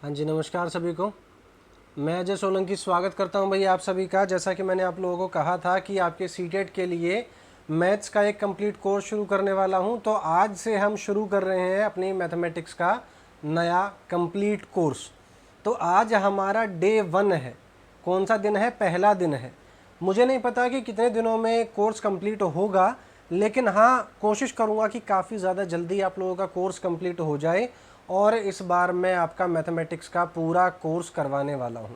हाँ जी, नमस्कार सभी को। मैं अजय सोलंकी स्वागत करता हूं भैया आप सभी का। जैसा कि मैंने आप लोगों को कहा था कि आपके सीटेट के लिए मैथ्स का एक कंप्लीट कोर्स शुरू करने वाला हूं, तो आज से हम शुरू कर रहे हैं अपनी मैथमेटिक्स का नया कंप्लीट कोर्स। तो आज हमारा डे 1 है। कौन सा दिन है? पहला दिन है। मुझे नहीं पता कि कितने दिनों में कोर्स कंप्लीट होगा, लेकिन हाँ, कोशिश करूँगा कि काफ़ी ज़्यादा जल्दी आप लोगों का कोर्स कंप्लीट हो जाए। और इस बार मैं आपका मैथमेटिक्स का पूरा कोर्स करवाने वाला हूँ।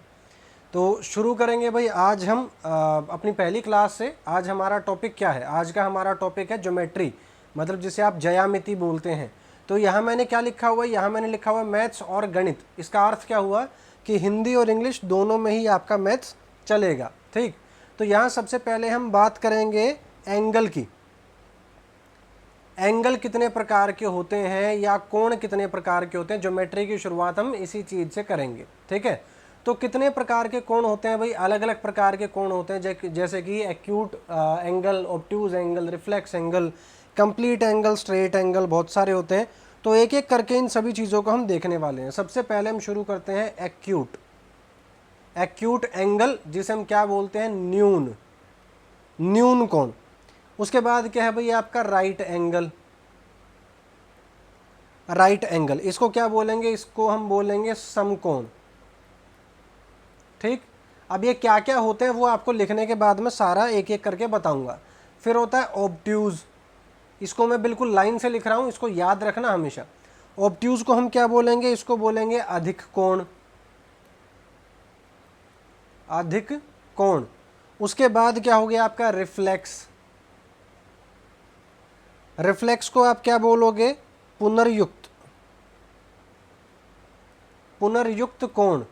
तो शुरू करेंगे भाई। आज हम अपनी पहली क्लास से। आज हमारा टॉपिक क्या है? आज का हमारा टॉपिक है ज्योमेट्री, मतलब जिसे आप ज्यामिति बोलते हैं। तो यहाँ मैंने क्या लिखा हुआ है? यहाँ मैंने लिखा हुआ है मैथ्स और गणित। इसका अर्थ क्या हुआ कि हिंदी और इंग्लिश दोनों में ही आपका मैथ्स चलेगा। ठीक, तो यहाँ सबसे पहले हम बात करेंगे एंगल की। एंगल कितने प्रकार के होते हैं या कोण कितने प्रकार के होते हैं? ज्योमेट्री की शुरुआत हम इसी चीज़ से करेंगे। ठीक है, तो कितने प्रकार के कोण होते हैं भाई? अलग अलग प्रकार के कोण होते हैं, जैसे कि acute angle, obtuse angle, reflex angle, complete angle, straight angle, बहुत सारे होते हैं। तो एक एक करके इन सभी चीज़ों को हम देखने वाले हैं। सबसे पहले हम शुरू करते हैं एक्यूट। एक्यूट एंगल, जिसे हम क्या बोलते हैं? न्यून, न्यून कोण। उसके बाद क्या है भाई? आपका राइट एंगल। राइट एंगल, इसको क्या बोलेंगे? इसको हम बोलेंगे समकोण। ठीक, अब ये क्या क्या होते हैं वो आपको लिखने के बाद में सारा एक एक करके बताऊंगा। फिर होता है ऑब्ट्यूज। इसको मैं बिल्कुल लाइन से लिख रहा हूं, इसको याद रखना हमेशा। ऑब्ट्यूज को हम क्या बोलेंगे? इसको बोलेंगे अधिक कोण। अधिक कोण। उसके बाद क्या हो गया आपका? रिफ्लेक्स। रिफ्लेक्स को आप क्या बोलोगे? पुनर्युक्त। पुनर्युक्त कोण।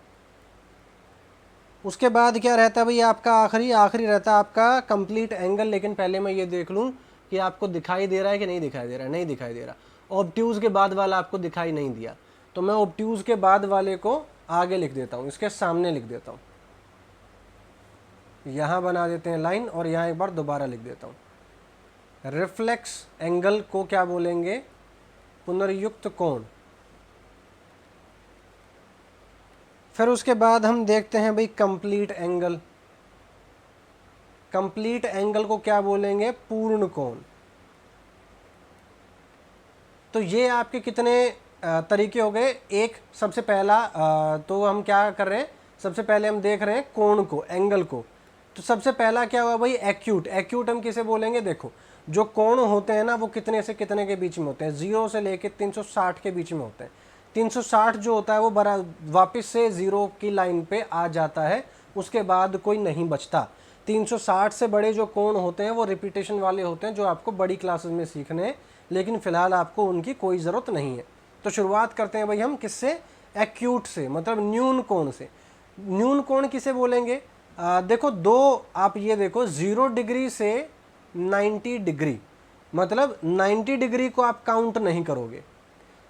उसके बाद क्या रहता है भाई? आपका आखिरी रहता है आपका कंप्लीट एंगल। लेकिन पहले मैं ये देख लूं कि आपको दिखाई दे रहा है कि नहीं दिखाई दे रहा है। नहीं दिखाई दे रहा। ऑब्ट्यूज के बाद वाला आपको दिखाई नहीं दिया, तो मैं ऑब्ट्यूज के बाद वाले को आगे लिख देता हूं, इसके सामने लिख देता हूं। यहां बना देते हैं लाइन, और यहां एक बार दोबारा लिख देता हूं। रिफ्लेक्स एंगल को क्या बोलेंगे? पुनर्युक्त कोण। फिर उसके बाद हम देखते हैं भाई कंप्लीट एंगल। कंप्लीट एंगल को क्या बोलेंगे? पूर्ण कोण। तो ये आपके कितने तरीके हो गए? एक सबसे पहला तो हम क्या कर रहे हैं? सबसे पहले हम देख रहे हैं कोण को, एंगल को। तो सबसे पहला क्या हुआ भाई? एक्यूट। एक्यूट हम किसे बोलेंगे? देखो, जो कोण होते हैं ना, वो कितने से कितने के बीच में होते हैं? 0 से लेके 360 के बीच में होते हैं। 360 जो होता है वो बड़ा वापस से 0 की लाइन पे आ जाता है, उसके बाद कोई नहीं बचता। 360 से बड़े जो कोण होते हैं वो रिपीटेशन वाले होते हैं, जो आपको बड़ी क्लासेस में सीखने हैं, लेकिन फिलहाल आपको उनकी कोई ज़रूरत नहीं है। तो शुरुआत करते हैं भाई हम किससे? एक्यूट से, मतलब न्यून कोण से। न्यून कोण किसे बोलेंगे? देखो, दो आप ये देखो, 0 डिग्री से 90 डिग्री, मतलब 90 डिग्री को आप काउंट नहीं करोगे।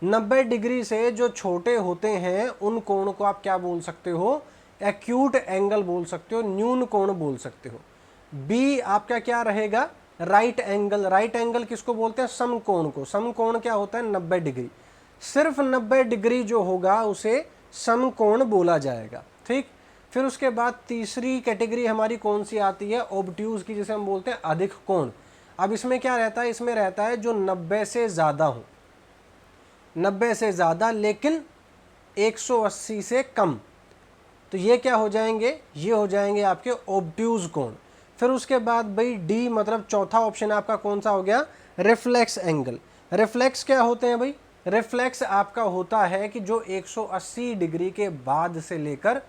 90 डिग्री से जो छोटे होते हैं उन कोण को आप क्या बोल सकते हो? एक्यूट एंगल बोल सकते हो, न्यून कोण बोल सकते हो। बी आपका क्या रहेगा? Right angle. राइट एंगल किसको बोलते हैं? समकोण को। समकोण क्या होता है? 90 डिग्री। सिर्फ 90 डिग्री जो होगा उसे समकोण बोला जाएगा। ठीक, फिर उसके बाद तीसरी कैटेगरी हमारी कौन सी आती है? ऑब्ट्यूज की, जिसे हम बोलते हैं अधिक कोण। अब इसमें क्या रहता है? इसमें रहता है जो 90 से ज़्यादा हो, 90 से ज़्यादा लेकिन 180 से कम। तो ये क्या हो जाएंगे? ये हो जाएंगे आपके ऑब्ट्यूज कोण। फिर उसके बाद भाई डी, मतलब चौथा ऑप्शन आपका कौन सा हो गया? Reflex angle. रिफ्लेक्स क्या होते हैं भाई? रिफ्लेक्स आपका होता है कि जो 180 डिग्री के बाद से लेकर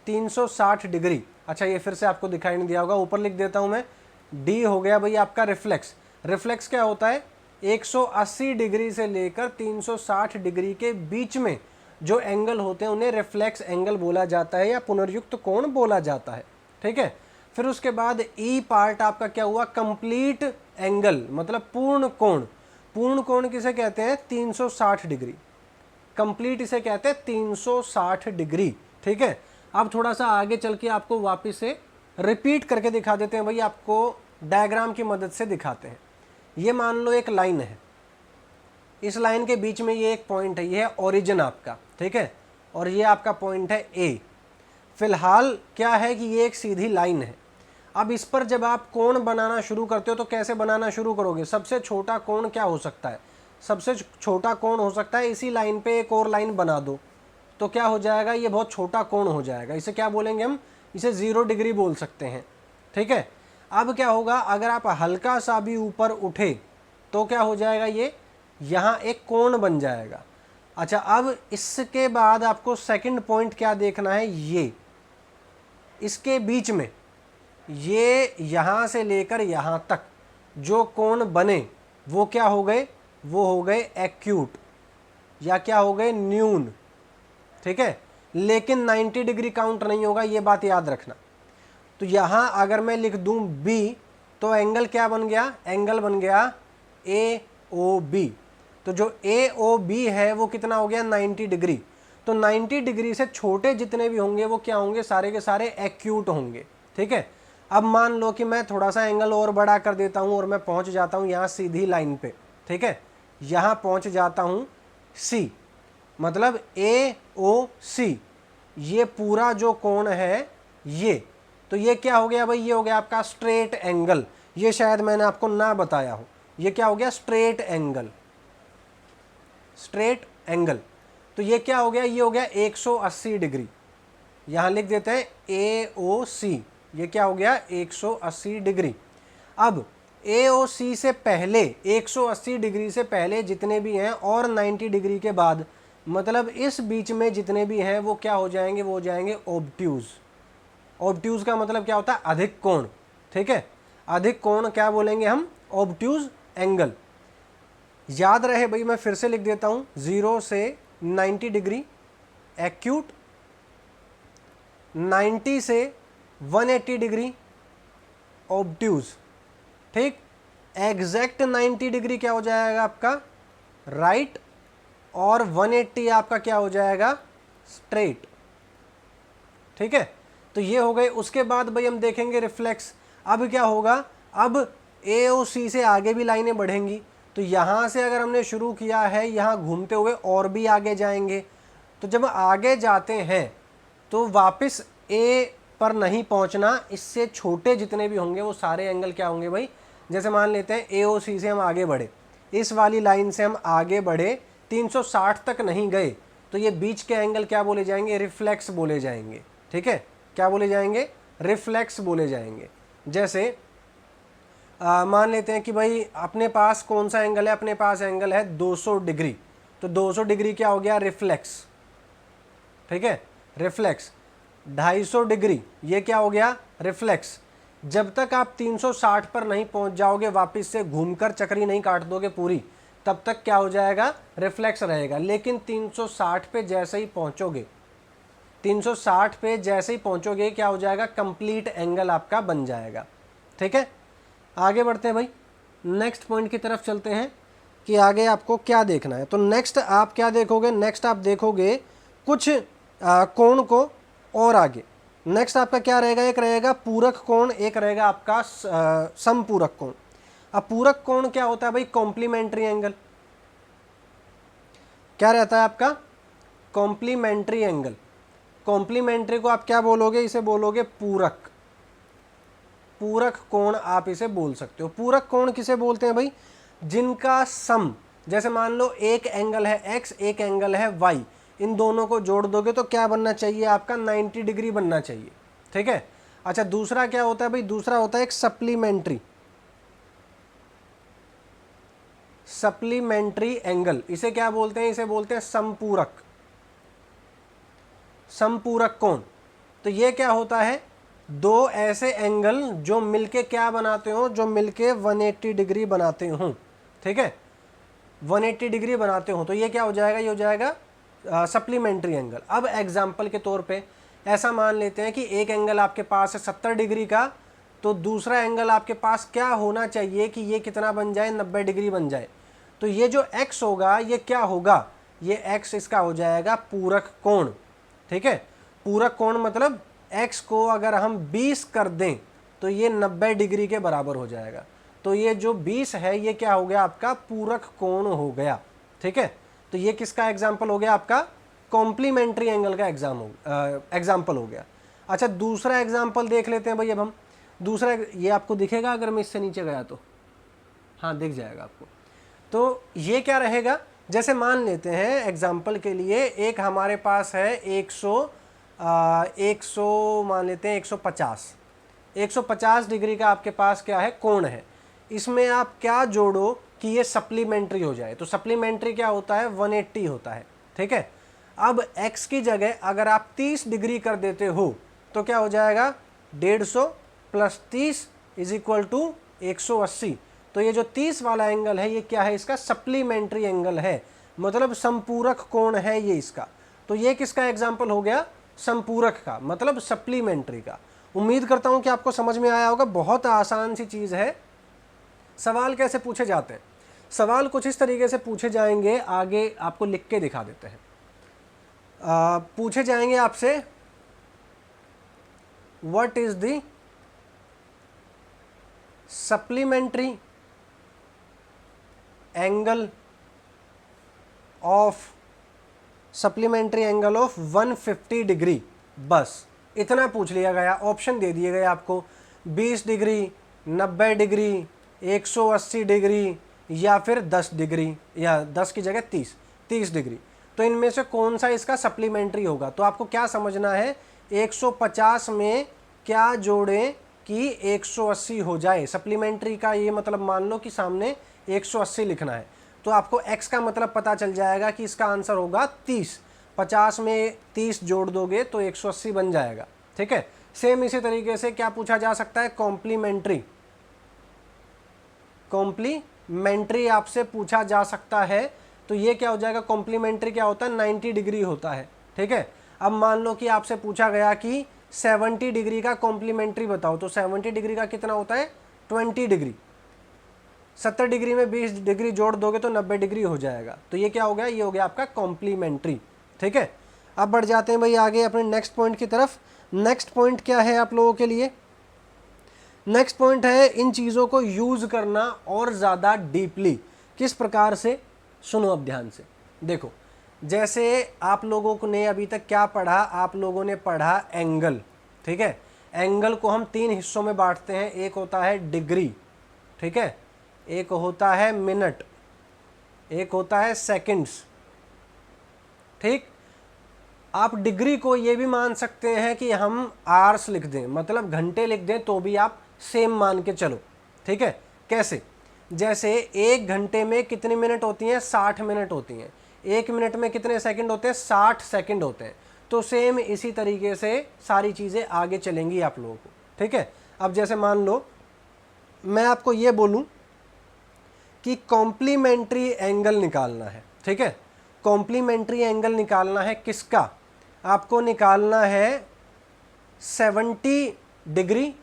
360 डिग्री। अच्छा, ये फिर से आपको दिखाई नहीं दिया होगा, ऊपर लिख देता हूं मैं। डी हो गया भाई आपका रिफ्लेक्स। रिफ्लेक्स क्या होता है? 180 डिग्री से लेकर 360 डिग्री के बीच में जो एंगल होते हैं उन्हें रिफ्लेक्स एंगल बोला जाता है या पुनर्युक्त कोण बोला जाता है। ठीक है, फिर उसके बाद ई पार्ट आपका क्या हुआ? कंप्लीट एंगल, मतलब पूर्ण कोण। पूर्ण कोण किसे कहते हैं? 360 डिग्री। कंप्लीट इसे कहते हैं 360 डिग्री। ठीक है, अब थोड़ा सा आगे चल के आपको वापस से रिपीट करके दिखा देते हैं भाई, आपको डायग्राम की मदद से दिखाते हैं। ये मान लो एक लाइन है, इस लाइन के बीच में ये एक पॉइंट है, ये है ओरिजिन आपका। ठीक है, और ये आपका पॉइंट है ए। फिलहाल क्या है कि ये एक सीधी लाइन है। अब इस पर जब आप कोण बनाना शुरू करते हो तो कैसे बनाना शुरू करोगे? सबसे छोटा कोण क्या हो सकता है? सबसे छोटा कोण हो सकता है इसी लाइन पे एक और लाइन बना दो, तो क्या हो जाएगा? ये बहुत छोटा कोण हो जाएगा। इसे क्या बोलेंगे हम? इसे 0 डिग्री बोल सकते हैं। ठीक है। अब क्या होगा, अगर आप हल्का सा भी ऊपर उठे तो क्या हो जाएगा? ये यहाँ एक कोण बन जाएगा। अच्छा, अब इसके बाद आपको सेकंड पॉइंट क्या देखना है? ये इसके बीच में ये यहाँ से लेकर यहाँ तक जो कोण बने वो क्या हो गए? वो हो गए एक्यूट, या क्या हो गए? न्यून। ठीक है, लेकिन 90 डिग्री काउंट नहीं होगा, ये बात याद रखना। तो यहाँ अगर मैं लिख दूं B, तो एंगल क्या बन गया? एंगल बन गया AOB। तो जो AOB है वो कितना हो गया? 90 डिग्री। तो 90 डिग्री से छोटे जितने भी होंगे वो क्या होंगे? सारे के सारे एक्यूट होंगे। ठीक है। अब मान लो कि मैं थोड़ा सा एंगल और बड़ा कर देता हूँ और मैं पहुँच जाता हूँ यहाँ सीधी लाइन पे। ठीक है, यहाँ पहुँच जाता हूँ C, मतलब AOC, ये पूरा जो कोण है ये, तो ये क्या हो गया भाई? ये हो गया आपका स्ट्रेट एंगल। ये शायद मैंने आपको ना बताया हो, ये क्या हो गया? Straight angle. स्ट्रेट एंगल, तो ये क्या हो गया? ये हो गया 180 डिग्री। यहां लिख देते हैं AOC, ये क्या हो गया? 180 डिग्री। अब AOC से पहले, 180 डिग्री से पहले जितने भी हैं और 90 डिग्री के बाद, मतलब इस बीच में जितने भी हैं वो क्या हो जाएंगे? वो हो जाएंगे ऑब्ट्यूज। ऑब्ट्यूज का मतलब क्या होता है? अधिक कोण। ठीक है, अधिक कोण क्या बोलेंगे हम? Obtuse angle. याद रहे भाई, मैं फिर से लिख देता हूं, 0 से 90 डिग्री एक्यूट, 90 से 180 डिग्री ऑब्ट्यूज। ठीक, एग्जैक्ट 90 डिग्री क्या हो जाएगा आपका? राइट, और 180 आपका क्या हो जाएगा? स्ट्रेट। ठीक है, तो ये हो गए। उसके बाद भाई हम देखेंगे रिफ्लेक्स। अब क्या होगा? अब AOC से आगे भी लाइनें बढ़ेंगी, तो यहाँ से अगर हमने शुरू किया है, यहाँ घूमते हुए और भी आगे जाएंगे। तो जब आगे जाते हैं तो वापस A पर नहीं पहुँचना, इससे छोटे जितने भी होंगे वो सारे एंगल क्या होंगे भाई? जैसे मान लेते हैं AOC से हम आगे बढ़े, इस वाली लाइन से हम आगे बढ़े, 360 तक नहीं गए, तो ये बीच के एंगल क्या बोले जाएंगे? रिफ्लेक्स बोले जाएंगे। ठीक है, क्या बोले जाएंगे? रिफ्लेक्स बोले जाएंगे। जैसे मान लेते हैं कि भाई अपने पास कौन सा एंगल है? अपने पास एंगल है 200 डिग्री, तो 200 डिग्री क्या हो गया? रिफ्लेक्स। ठीक है, रिफ्लेक्स। 250 डिग्री, ये क्या हो गया? रिफ्लेक्स। जब तक आप 360 पर नहीं पहुंच जाओगे, वापस से घूमकर चक्री नहीं काट दोगे पूरी, तब तक क्या हो जाएगा? रिफ्लेक्स रहेगा। लेकिन 360 पे जैसे ही पहुंचोगे, 360 पे जैसे ही पहुंचोगे क्या हो जाएगा? कंप्लीट एंगल आपका बन जाएगा। ठीक है, आगे बढ़ते हैं भाई, नेक्स्ट पॉइंट की तरफ चलते हैं कि आगे आपको क्या देखना है। तो नेक्स्ट आप क्या देखोगे? नेक्स्ट आप देखोगे कुछ कोण को और आगे। नेक्स्ट आपका क्या रहेगा? एक रहेगा पूरक कोण, एक रहेगा आपका समपूरक कोण। अब पूरक कोण क्या होता है भाई? Complementary angle. क्या रहता है आपका? Complementary angle. कॉम्प्लीमेंट्री को आप क्या बोलोगे? इसे बोलोगे पूरक। पूरक कोण आप इसे बोल सकते हो। पूरक कोण किसे बोलते हैं भाई? जिनका सम, जैसे मान लो एक एंगल है x, एक एंगल है y, इन दोनों को जोड़ दोगे तो क्या बनना चाहिए आपका? 90 डिग्री बनना चाहिए। ठीक है। अच्छा, दूसरा क्या होता है भाई? दूसरा होता है एक सप्लीमेंट्री, सप्लीमेंट्री एंगल। इसे क्या बोलते हैं? इसे बोलते हैं समपूरक, समपूरक कोण। तो ये क्या होता है? दो ऐसे एंगल जो मिलके क्या बनाते हो? जो मिलके 180 डिग्री बनाते हो। ठीक है, 180 डिग्री बनाते हो, तो ये क्या हो जाएगा? ये हो जाएगा सप्लीमेंट्री एंगल। अब एग्जाम्पल के तौर पे ऐसा मान लेते हैं कि एक एंगल आपके पास है 70 डिग्री का, तो दूसरा एंगल आपके पास क्या होना चाहिए कि ये कितना बन जाए? 90 डिग्री बन जाए। तो ये जो x होगा ये क्या होगा? ये x इसका हो जाएगा पूरक कोण। ठीक है, पूरक कोण मतलब x को अगर हम 20 कर दें तो ये 90 डिग्री के बराबर हो जाएगा। तो ये जो 20 है ये क्या हो गया? आपका पूरक कोण हो गया। ठीक है, तो ये किसका एग्जाम्पल हो गया? आपका कॉम्प्लीमेंट्री एंगल का एग्जाम्पल हो गया। अच्छा, दूसरा एग्जाम्पल देख लेते हैं भाई। अब हम दूसरा, ये आपको दिखेगा अगर मैं इससे नीचे गया तो? हाँ, दिख जाएगा आपको। तो ये क्या रहेगा, जैसे मान लेते हैं एग्जाम्पल के लिए, एक हमारे पास है 100 मान लेते हैं 150 डिग्री का आपके पास क्या है, कोण है। इसमें आप क्या जोड़ो कि ये सप्लीमेंट्री हो जाए। तो सप्लीमेंट्री क्या होता है, 180 होता है, ठीक है। अब x की जगह अगर आप 30 डिग्री कर देते हो तो क्या हो जाएगा, 150 प्लस 30 इज इक्वल टू 180। तो ये जो 30 वाला एंगल है ये क्या है, इसका सप्लीमेंट्री एंगल है, मतलब संपूरक कोण है ये इसका। तो ये किसका एग्जाम्पल हो गया, संपूरक का, मतलब सप्लीमेंट्री का। उम्मीद करता हूं कि आपको समझ में आया होगा। बहुत आसान सी चीज है। सवाल कैसे पूछे जाते हैं, सवाल कुछ इस तरीके से पूछे जाएंगे, आगे आपको लिख के दिखा देते हैं। पूछे जाएंगे आपसे, what is the supplementary angle of 150 degree. बस इतना पूछ लिया गया, ऑप्शन दे दिए गए आपको, 20 डिग्री, 90 डिग्री, 180 डिग्री या फिर 10 डिग्री, या 10 की जगह 30 डिग्री। तो इनमें से कौन सा इसका सप्लीमेंट्री होगा। तो आपको क्या समझना है, 150 में क्या जोड़ें कि 180 हो जाए। सप्लीमेंट्री का ये मतलब मान लो कि सामने 180 लिखना है, तो आपको x का मतलब पता चल जाएगा कि इसका आंसर होगा 30। 50 में 30 जोड़ दोगे तो 180 बन जाएगा, ठीक है। सेम इसी तरीके से क्या पूछा जा सकता है, कॉम्प्लीमेंट्री आपसे पूछा जा सकता है। तो ये क्या हो जाएगा, कॉम्प्लीमेंट्री क्या होता है, 90 डिग्री होता है, ठीक है। अब मान लो कि आपसे पूछा गया कि 70 डिग्री का कॉम्प्लीमेंट्री बताओ, तो 70 डिग्री का कितना होता है, 20 डिग्री। 70 डिग्री में 20 डिग्री जोड़ दोगे तो 90 डिग्री हो जाएगा। तो ये क्या हो गया, ये हो गया आपका कॉम्प्लीमेंट्री, ठीक है। अब बढ़ जाते हैं भाई आगे अपने नेक्स्ट पॉइंट की तरफ। नेक्स्ट पॉइंट क्या है आप लोगों के लिए, नेक्स्ट पॉइंट है इन चीज़ों को यूज करना और ज़्यादा डीपली। किस प्रकार से, सुनो अब ध्यान से। देखो, जैसे आप लोगों ने अभी तक क्या पढ़ा, आप लोगों ने पढ़ा एंगल, ठीक है। एंगल को हम 3 हिस्सों में बांटते हैं, एक होता है डिग्री, ठीक है, एक होता है मिनट, एक होता है सेकंड्स, ठीक। आप डिग्री को ये भी मान सकते हैं कि हम आवर्स लिख दें, मतलब घंटे लिख दें, तो भी आप सेम मान के चलो, ठीक है। कैसे, जैसे 1 घंटे में कितनी मिनट होती हैं, 60 मिनट होती हैं। 1 मिनट में कितने सेकंड होते हैं, 60 सेकंड होते हैं। तो सेम इसी तरीके से सारी चीज़ें आगे चलेंगी आप लोगों को, ठीक है। अब जैसे मान लो मैं आपको ये बोलूं कि कॉम्प्लीमेंट्री एंगल निकालना है, ठीक है। कॉम्प्लीमेंट्री एंगल निकालना है किसका, आपको निकालना है 70 डिग्री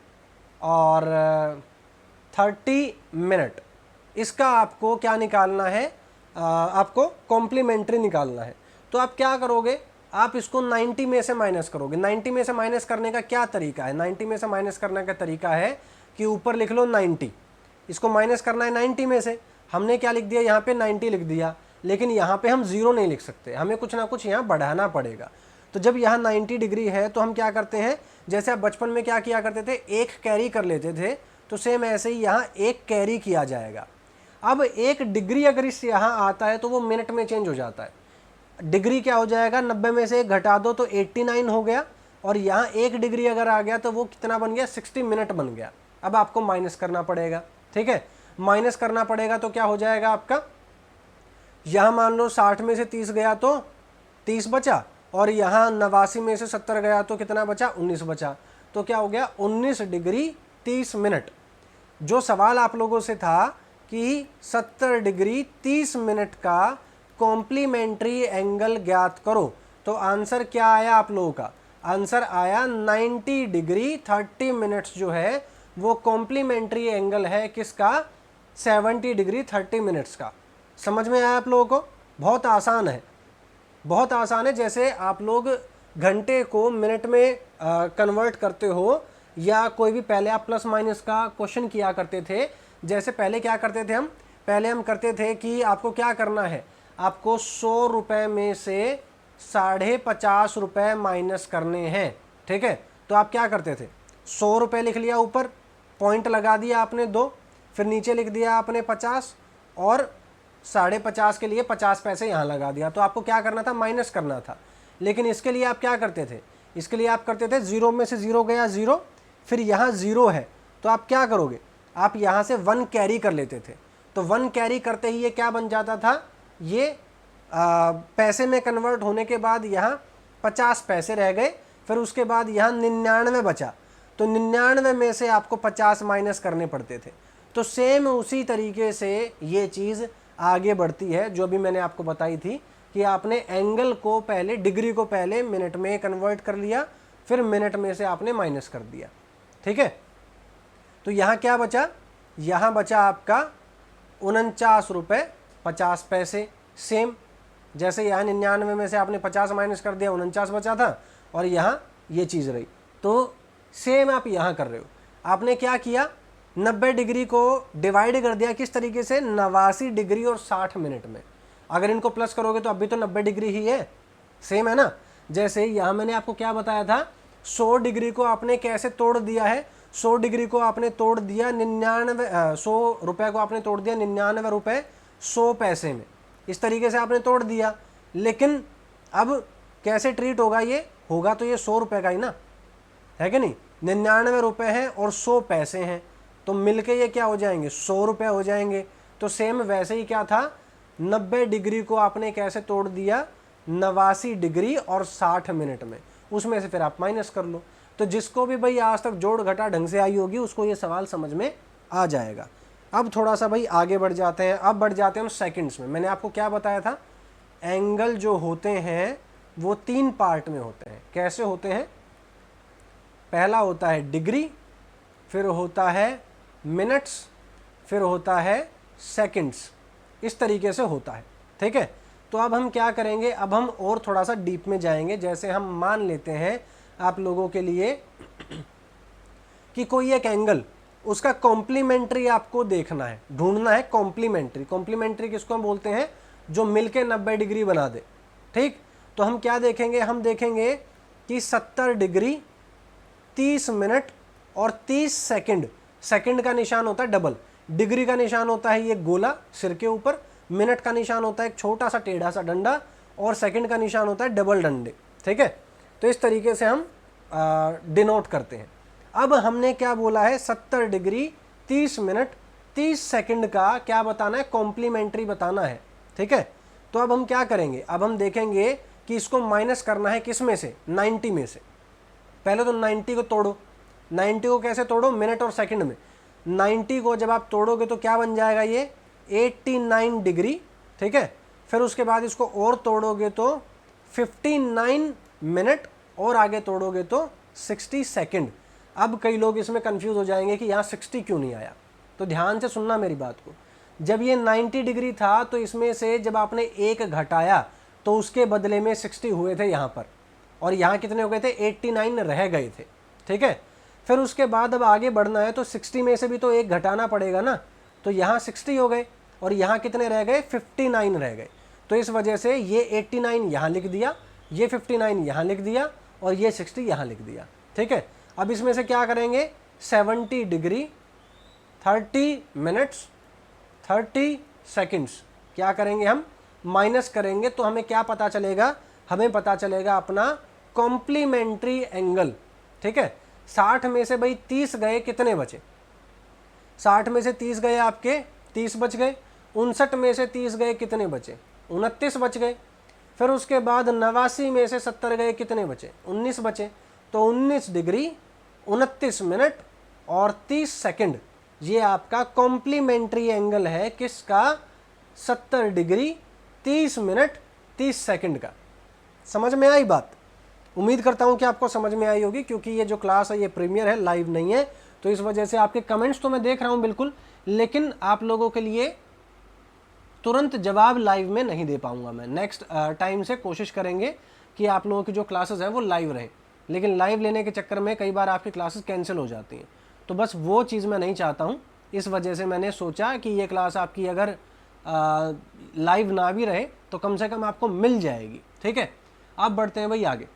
और 30 मिनट। इसका आपको क्या निकालना है, आपको कॉम्प्लीमेंट्री निकालना है। तो आप क्या करोगे, आप इसको 90 में से माइनस करोगे। 90 में से माइनस करने का क्या तरीका है, 90 में से माइनस करने का तरीका है कि ऊपर लिख लो 90, इसको माइनस करना है 90 में से। हमने क्या लिख दिया, यहाँ पे 90 लिख दिया, लेकिन यहाँ पे हम 0 नहीं लिख सकते, हमें कुछ ना कुछ यहाँ बढ़ाना पड़ेगा। तो जब यहाँ 90 डिग्री है तो हम क्या करते हैं, जैसे आप बचपन में क्या किया करते थे, एक कैरी कर लेते थे, तो सेम ऐसे ही यहाँ एक कैरी किया जाएगा। अब 1 डिग्री अगर इस यहाँ आता है तो वो मिनट में चेंज हो जाता है। डिग्री क्या हो जाएगा, 90 में से 1 घटा दो तो 89 हो गया, और यहाँ 1 डिग्री अगर आ गया तो वो कितना बन गया, 60 मिनट बन गया। अब आपको माइनस करना पड़ेगा, ठीक है। माइनस करना पड़ेगा तो क्या हो जाएगा आपका, यहाँ मान लो 60 में से 30 गया तो 30 बचा, और यहाँ 89 में से 70 गया तो कितना बचा, 19 बचा। तो क्या हो गया, 19 डिग्री 30 मिनट। जो सवाल आप लोगों से था कि 70 डिग्री 30 मिनट का कॉम्प्लीमेंट्री एंगल ज्ञात करो, तो आंसर क्या आया आप लोगों का, आंसर आया 90 डिग्री 30 मिनट्स जो है वो कॉम्प्लीमेंट्री एंगल है किसका, 70 डिग्री 30 मिनट्स का। समझ में आया आप लोगों को, बहुत आसान है, बहुत आसान है। जैसे आप लोग घंटे को मिनट में कन्वर्ट करते हो, या कोई भी पहले आप प्लस माइनस का क्वेश्चन किया करते थे। जैसे पहले क्या करते थे हम, पहले हम करते थे कि आपको क्या करना है, आपको 100 रुपये में से ₹50 माइनस करने हैं, ठीक है। तो आप क्या करते थे, ₹100 लिख लिया, ऊपर पॉइंट लगा दिया आपने 2, फिर नीचे लिख दिया आपने 50 और 50.5 के लिए 50 पैसे यहाँ लगा दिया। तो आपको क्या करना था, माइनस करना था। लेकिन इसके लिए आप क्या करते थे, इसके लिए आप करते थे 0 में से 0 गया 0, फिर यहाँ 0 है तो आप क्या करोगे, आप यहाँ से 1 कैरी कर लेते थे। तो 1 कैरी करते ही ये क्या बन जाता था, ये पैसे में कन्वर्ट होने के बाद यहाँ 50 पैसे रह गए, फिर उसके बाद यहाँ 99 बचा, तो 99 में से आपको 50 माइनस करने पड़ते थे। तो सेम उसी तरीके से ये चीज़ आगे बढ़ती है जो भी मैंने आपको बताई थी कि आपने एंगल को पहले, डिग्री को पहले मिनट में कन्वर्ट कर लिया, फिर मिनट में से आपने माइनस कर दिया, ठीक है। तो यहाँ क्या बचा, यहाँ बचा आपका ₹49.50। सेम जैसे यहाँ 99 में से आपने 50 माइनस कर दिया, 49 बचा था, और यहाँ ये चीज़ रही। तो सेम आप यहाँ कर रहे हो, आपने क्या किया, 90 डिग्री को डिवाइड कर दिया, किस तरीके से, 89 डिग्री और 60 मिनट में। अगर इनको प्लस करोगे तो अभी तो 90 डिग्री ही है, सेम है ना। जैसे यहाँ मैंने आपको क्या बताया था, 100 डिग्री को आपने कैसे तोड़ दिया है, 100 डिग्री को आपने तोड़ दिया 100 रुपये को आपने तोड़ दिया 99 रुपये 100 पैसे में, इस तरीके से आपने तोड़ दिया। लेकिन अब कैसे ट्रीट होगा, ये होगा तो ये 100 रुपये का ही ना, है कि नहीं। 99 रुपये हैं और 100 पैसे हैं, तो मिलके ये क्या हो जाएंगे, 100 रुपये हो जाएंगे। तो सेम वैसे ही क्या था, 90 डिग्री को आपने कैसे तोड़ दिया, 89 डिग्री और 60 मिनट में, उसमें से फिर आप माइनस कर लो। तो जिसको भी भाई आज तक जोड़ घटा ढंग से आई होगी उसको ये सवाल समझ में आ जाएगा। अब थोड़ा सा भाई आगे बढ़ जाते हैं, अब बढ़ जाते हैं हम सेकंड्स में। मैंने आपको क्या बताया था, एंगल जो होते हैं वो 3 पार्ट में होते हैं। कैसे होते हैं, पहला होता है डिग्री, फिर होता है मिनट्स, फिर होता है सेकंड्स, इस तरीके से होता है, ठीक है। तो अब हम क्या करेंगे, अब हम और थोड़ा सा डीप में जाएंगे। जैसे हम मान लेते हैं आप लोगों के लिए कि कोई एक एंगल, उसका कॉम्प्लीमेंट्री आपको देखना है, ढूंढना है कॉम्प्लीमेंट्री। कॉम्प्लीमेंट्री किसको हम बोलते हैं, जो मिलके 90 डिग्री बना दे, ठीक। तो हम क्या देखेंगे, हम देखेंगे कि 70 डिग्री 30 मिनट और 30 सेकंड। सेकंड का निशान होता है डबल, डिग्री का निशान होता है ये गोला सिर के ऊपर, मिनट का निशान होता है एक छोटा सा टेढ़ा सा डंडा, और सेकंड का निशान होता है डबल डंडे, ठीक है। तो इस तरीके से हम डिनोट करते हैं। अब हमने क्या बोला है, 70 डिग्री 30 मिनट 30 सेकंड का क्या बताना है, कॉम्प्लीमेंट्री बताना है, ठीक है। तो अब हम क्या करेंगे, अब हम देखेंगे कि इसको माइनस करना है किस में से, 90 में से। पहले तो 90 को तोड़ो, 90 को कैसे तोड़ो, मिनट और सेकंड में। 90 को जब आप तोड़ोगे तो क्या बन जाएगा, ये 89 डिग्री, ठीक है। फिर उसके बाद इसको और तोड़ोगे तो 59 मिनट, और आगे तोड़ोगे तो 60 सेकंड। अब कई लोग इसमें कंफ्यूज हो जाएंगे कि यहाँ 60 क्यों नहीं आया, तो ध्यान से सुनना मेरी बात को। जब ये 90 डिग्री था तो इसमें से जब आपने एक घटाया तो उसके बदले में 60 हुए थे यहाँ पर, और यहाँ कितने हो गए थे, 89 रह गए थे, ठीक है। फिर उसके बाद अब आगे बढ़ना है तो 60 में से भी तो एक घटाना पड़ेगा ना, तो यहाँ 60 हो गए और यहाँ कितने रह गए, 59 रह गए। तो इस वजह से ये 89 यहाँ लिख दिया, ये 59 यहाँ लिख दिया, और ये 60 यहाँ लिख दिया, ठीक है। अब इसमें से क्या करेंगे, 70 डिग्री 30 मिनट्स 30 सेकंड्स क्या करेंगे, हम माइनस करेंगे। तो हमें क्या पता चलेगा, हमें पता चलेगा अपना कॉम्प्लीमेंट्री एंगल, ठीक है। 60 में से भाई 30 गए, कितने बचे, 60 में से 30 गए आपके 30 बच गए। 59 में से 30 गए, कितने बचे, 29 बच गए। फिर उसके बाद 89 में से 70 गए, कितने बचे, 19 बचे। तो 19 डिग्री 29 मिनट और 30 सेकंड, ये आपका कॉम्प्लीमेंट्री एंगल है किसका, 70 डिग्री 30 मिनट 30 सेकंड का। समझ में आई बात, उम्मीद करता हूँ कि आपको समझ में आई होगी, क्योंकि ये जो क्लास है ये प्रीमियर है, लाइव नहीं है, तो इस वजह से आपके कमेंट्स तो मैं देख रहा हूँ बिल्कुल, लेकिन आप लोगों के लिए तुरंत जवाब लाइव में नहीं दे पाऊंगा मैं। नेक्स्ट टाइम से कोशिश करेंगे कि आप लोगों की जो क्लासेस हैं वो लाइव रहें, लेकिन लाइव लेने के चक्कर में कई बार आपकी क्लासेस कैंसिल हो जाती हैं, तो बस वो चीज़ मैं नहीं चाहता हूँ। इस वजह से मैंने सोचा कि ये क्लास आपकी अगर लाइव ना भी रहे तो कम से कम आपको मिल जाएगी, ठीक है। अब बढ़ते हैं भाई आगे।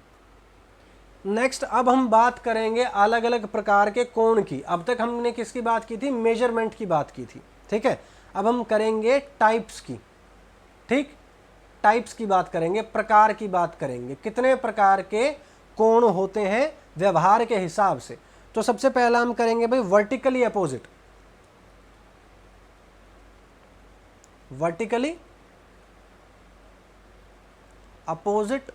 नेक्स्ट अब हम बात करेंगे अलग अलग प्रकार के कोण की। अब तक हमने किसकी बात की थी? मेजरमेंट की बात की थी, ठीक है। अब हम करेंगे टाइप्स की, ठीक, टाइप्स की बात करेंगे, प्रकार की बात करेंगे, कितने प्रकार के कोण होते हैं व्यवहार के हिसाब से। तो सबसे पहला हम करेंगे भाई vertically opposite, vertically opposite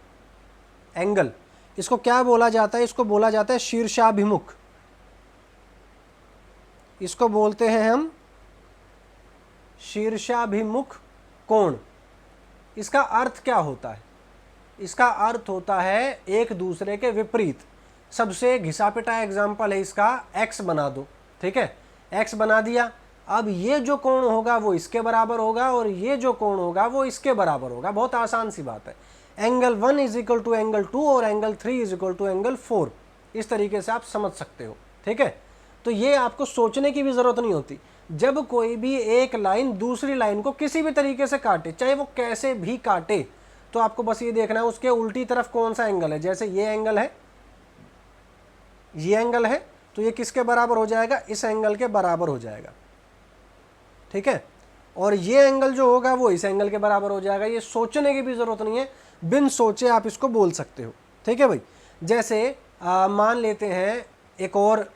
angle. इसको क्या बोला जाता है? इसको बोला जाता है शीर्षाभिमुख, इसको बोलते हैं हम शीर्षाभिमुख कोण। इसका अर्थ क्या होता है? इसका अर्थ होता है एक दूसरे के विपरीत। सबसे घिसा पिटा एग्जाम्पल है इसका, x बना दो, ठीक है, x बना दिया। अब ये जो कोण होगा वो इसके बराबर होगा और ये जो कोण होगा वो इसके बराबर होगा। बहुत आसान सी बात है। Angle 1 is equal to angle 2 और angle 3 is equal to angle 4। इस तरीके से आप समझ सकते हो, ठीक है। तो ये आपको सोचने की भी जरूरत नहीं होती। जब कोई भी एक लाइन दूसरी लाइन को किसी भी तरीके से काटे, चाहे वो कैसे भी काटे, तो आपको बस ये देखना है उसके उल्टी तरफ कौन सा एंगल है। जैसे ये एंगल है, ये एंगल है, तो ये किसके बराबर हो जाएगा? इस एंगल के बराबर हो जाएगा, ठीक है। और ये एंगल जो होगा वो इस एंगल के बराबर हो जाएगा। ये सोचने की भी जरूरत नहीं है, बिन सोचे आप इसको बोल सकते हो, ठीक है भाई। जैसे मान लेते हैं, एक और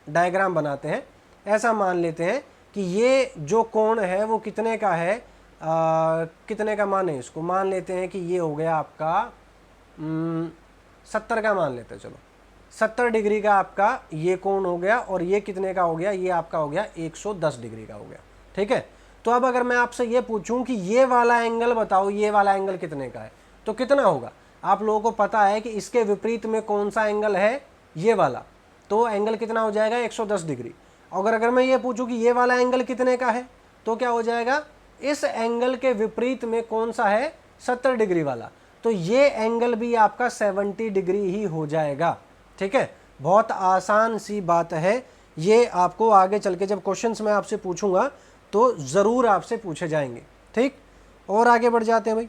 डायग्राम बनाते हैं। ऐसा मान लेते हैं कि ये जो कोण है वो कितने का है, कितने का माने इसको, मान लेते हैं कि ये हो गया आपका 70 का मान लेते हैं। चलो 70 डिग्री का आपका ये कोण हो गया और ये कितने का हो गया? ये आपका हो गया 110 डिग्री का हो गया, ठीक है। तो अब अगर मैं आपसे ये पूछूं कि ये वाला एंगल बताओ, ये वाला एंगल कितने का है, तो कितना होगा? आप लोगों को पता है कि इसके विपरीत में कौन सा एंगल है? ये वाला। तो एंगल कितना हो जाएगा? 110 डिग्री। अगर मैं ये पूछूं कि ये वाला एंगल कितने का है, तो क्या हो जाएगा? इस एंगल के विपरीत में कौन सा है? 70 डिग्री वाला। तो ये एंगल भी आपका 70 डिग्री ही हो जाएगा, ठीक है। बहुत आसान सी बात है। ये आपको आगे चल के जब क्वेश्चंस मैं आपसे पूछूंगा तो ज़रूर आपसे पूछे जाएंगे, ठीक। और आगे बढ़ जाते हैं भाई।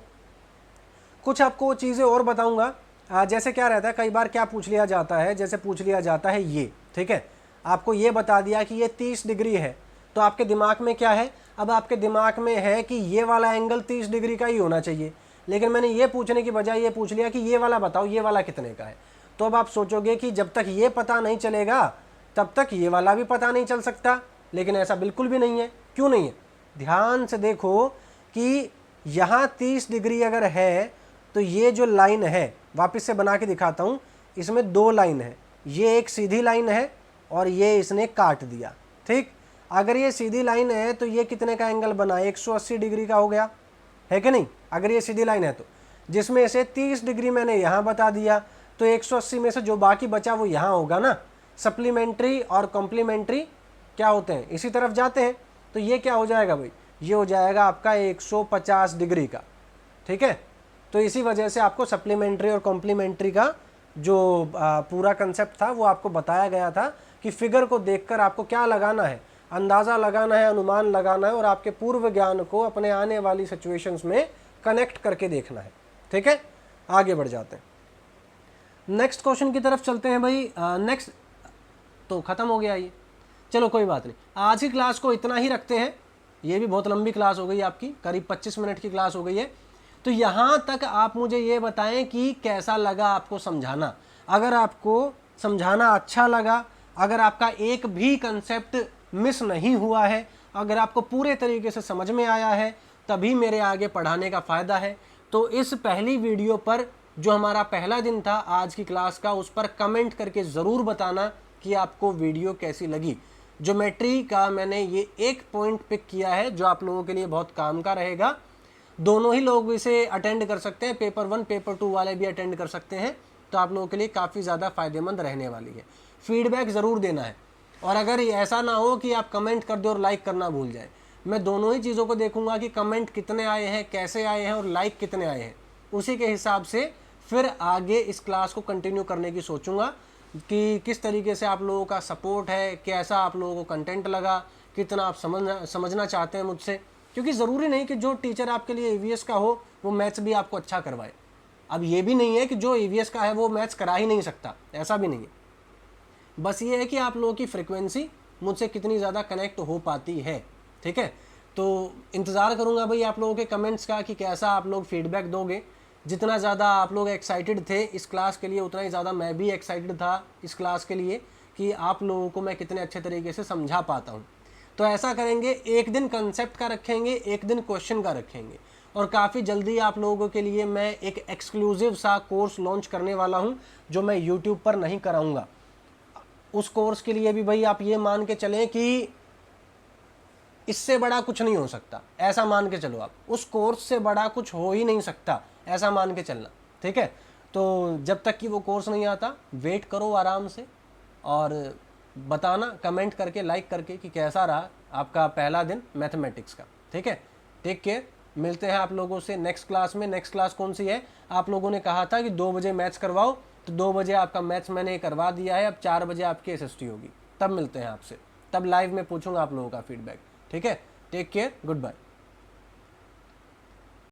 कुछ आपको चीज़ें और बताऊंगा। जैसे क्या रहता है, कई बार क्या पूछ लिया जाता है, जैसे पूछ लिया जाता है ये, ठीक है, आपको ये बता दिया कि ये 30 डिग्री है, तो आपके दिमाग में क्या है? अब आपके दिमाग में है कि ये वाला एंगल 30 डिग्री का ही होना चाहिए, लेकिन मैंने ये पूछने की बजाय ये पूछ लिया कि ये वाला बताओ, ये वाला कितने का है। तो अब आप सोचोगे कि जब तक ये पता नहीं चलेगा तब तक ये वाला भी पता नहीं चल सकता, लेकिन ऐसा बिल्कुल भी नहीं है। क्यों नहीं है? ध्यान से देखो कि यहाँ 30 डिग्री अगर है तो ये जो लाइन है, वापस से बना के दिखाता हूँ, इसमें दो लाइन है। ये एक सीधी लाइन है और ये इसने काट दिया, ठीक। अगर ये सीधी लाइन है तो ये कितने का एंगल बना? 180 डिग्री का हो गया, है कि नहीं? अगर ये सीधी लाइन है तो, जिसमें से 30 डिग्री मैंने यहाँ बता दिया, तो 180 में से जो बाकी बचा वो यहाँ होगा ना। सप्लीमेंट्री और कॉम्प्लीमेंट्री क्या होते हैं? इसी तरफ जाते हैं। तो ये क्या हो जाएगा भाई? ये हो जाएगा आपका 150 डिग्री का, ठीक है। तो इसी वजह से आपको सप्लीमेंट्री और कॉम्प्लीमेंट्री का जो पूरा कंसेप्ट था वो आपको बताया गया था कि फिगर को देखकर आपको क्या लगाना है? अंदाज़ा लगाना है, अनुमान लगाना है और आपके पूर्व ज्ञान को अपने आने वाली सिचुएशंस में कनेक्ट करके देखना है, ठीक है। आगे बढ़ जाते हैं, नेक्स्ट क्वेश्चन की तरफ चलते हैं भाई। नेक्स्ट तो ख़त्म हो गया ये, चलो कोई बात नहीं, आज की क्लास को इतना ही रखते हैं। ये भी बहुत लंबी क्लास हो गई आपकी, करीब 25 मिनट की क्लास हो गई है। तो यहाँ तक आप मुझे ये बताएं कि कैसा लगा आपको समझाना। अगर आपको समझाना अच्छा लगा, अगर आपका एक भी कंसेप्ट मिस नहीं हुआ है, अगर आपको पूरे तरीके से समझ में आया है, तभी मेरे आगे पढ़ाने का फ़ायदा है। तो इस पहली वीडियो पर जो हमारा पहला दिन था आज की क्लास का, उस पर कमेंट करके ज़रूर बताना कि आपको वीडियो कैसी लगी। ज्योमेट्री का मैंने ये एक पॉइंट पिक किया है जो आप लोगों के लिए बहुत काम का रहेगा। दोनों ही लोग इसे अटेंड कर सकते हैं, पेपर 1 पेपर 2 वाले भी अटेंड कर सकते हैं। तो आप लोगों के लिए काफ़ी ज़्यादा फ़ायदेमंद रहने वाली है। फीडबैक ज़रूर देना है, और अगर ऐसा ना हो कि आप कमेंट कर दो और लाइक करना भूल जाए। मैं दोनों ही चीज़ों को देखूंगा कि कमेंट कितने आए हैं, कैसे आए हैं और लाइक कितने आए हैं। उसी के हिसाब से फिर आगे इस क्लास को कंटिन्यू करने की सोचूंगा कि किस तरीके से आप लोगों का सपोर्ट है, कैसा आप लोगों को कंटेंट लगा, कितना आप समझना चाहते हैं मुझसे। क्योंकि ज़रूरी नहीं कि जो टीचर आपके लिए EVS का हो वो मैथ्स भी आपको अच्छा करवाए। अब ये भी नहीं है कि जो ईवीएस का है वो मैथ्स करा ही नहीं सकता, ऐसा भी नहीं है। बस ये है कि आप लोगों की फ्रिक्वेंसी मुझसे कितनी ज़्यादा कनेक्ट हो पाती है, ठीक है। तो इंतज़ार करूँगा भाई आप लोगों के कमेंट्स का कि कैसा आप लोग फीडबैक दोगे। जितना ज़्यादा आप लोग एक्साइटेड थे इस क्लास के लिए, उतना ही ज़्यादा मैं भी एक्साइटेड था इस क्लास के लिए कि आप लोगों को मैं कितने अच्छे तरीके से समझा पाता हूँ। तो ऐसा करेंगे, एक दिन कंसेप्ट का रखेंगे, एक दिन क्वेश्चन का रखेंगे, और काफ़ी जल्दी आप लोगों के लिए मैं एक एक्सक्लूसिव सा कोर्स लॉन्च करने वाला हूँ जो मैं यूट्यूब पर नहीं कराऊँगा। उस कोर्स के लिए भी भाई आप ये मान के चलें कि इससे बड़ा कुछ नहीं हो सकता, ऐसा मान के चलो आप, उस कोर्स से बड़ा कुछ हो ही नहीं सकता, ऐसा मान के चलना, ठीक है। तो जब तक कि वो कोर्स नहीं आता वेट करो आराम से, और बताना कमेंट करके, लाइक करके कि कैसा रहा आपका पहला दिन मैथमेटिक्स का, ठीक है। टेक केयर, मिलते हैं आप लोगों से नेक्स्ट क्लास में। नेक्स्ट क्लास कौन सी है? आप लोगों ने कहा था कि 2 बजे मैथ्स करवाओ, तो 2 बजे आपका मैथ्स मैंने करवा दिया है। अब 4 बजे आपकी एसएसटी होगी, तब मिलते हैं आपसे, तब लाइव में पूछूंगा आप लोगों का फीडबैक, ठीक है। Take care, good bye.